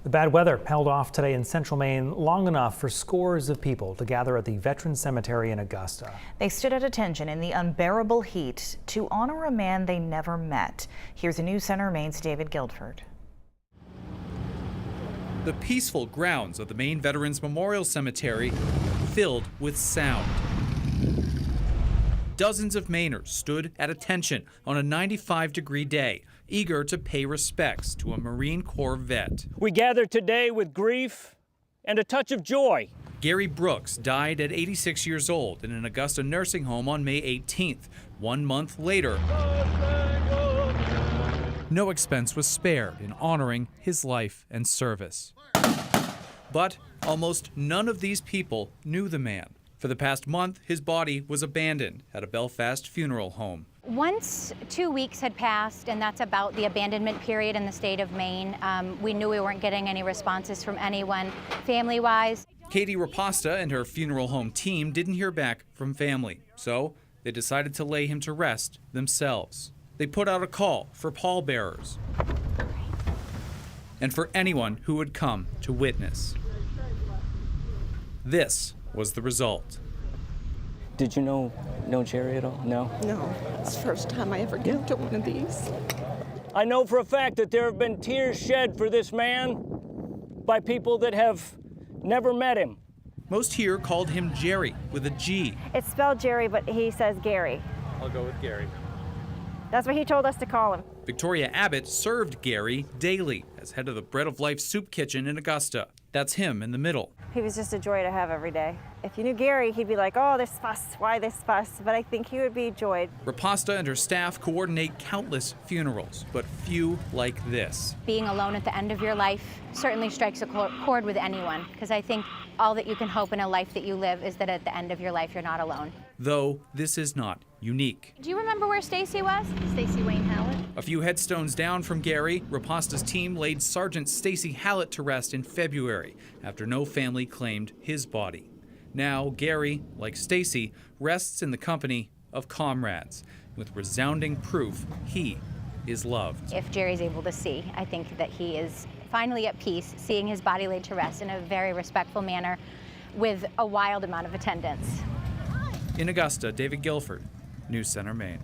The bad weather held off today in central Maine long enough for scores of people to gather at the Veterans Cemetery in Augusta. They stood at attention in the unbearable heat to honor a man they never met. Here's a News Center Maine's David Guildford. The peaceful grounds of the Maine Veterans Memorial Cemetery filled with sound. Dozens of Mainers stood at attention on a 95-degree day, eager to pay respects to a Marine Corps vet. We gather today with grief and a touch of joy. Gary Brooks died at 86 years old in an Augusta nursing home on May 18th. 1 month later, no expense was spared in honoring his life and service. But almost none of these people knew the man. For the past month, his body was abandoned at a Belfast funeral home. Once 2 weeks had passed, and that's about the abandonment period in the state of Maine, we knew we weren't getting any responses from anyone family-wise. Katie Raposta and her funeral home team didn't hear back from family, so they decided to lay him to rest themselves. They put out a call for pallbearers and for anyone who would come to witness. This was the result. Did you know Jerry at all? No? No, it's the first time I ever came to one of these. I know for a fact that there have been tears shed for this man by people that have never met him. Most here called him Jerry with a G. It's spelled Jerry, but he says Gary. I'll go with Gary. That's what he told us to call him. Victoria Abbott served Gary daily as head of the Bread of Life soup kitchen in Augusta. That's him in the middle. He was just a joy to have every day. If you knew Gary, he'd be like, oh, this fuss, why this fuss? But I think he would be joyed. Raposta and her staff coordinate countless funerals, but few like this. Being alone at the end of your life certainly strikes a chord with anyone, because I think all that you can hope in a life that you live is that at the end of your life you're not alone. Though this is not unique. Do you remember where Stacy was? Stacy Wayne Hallett. A few headstones down from Gary, Raposta's team laid Sergeant Stacy Hallett to rest in February after no family claimed his body. Now Gary, like Stacy, rests in the company of comrades with resounding proof he is loved. If Jerry's able to see, I think that he is finally at peace, seeing his body laid to rest in a very respectful manner with a wild amount of attendance. In Augusta, David Guildford, News Center, Maine.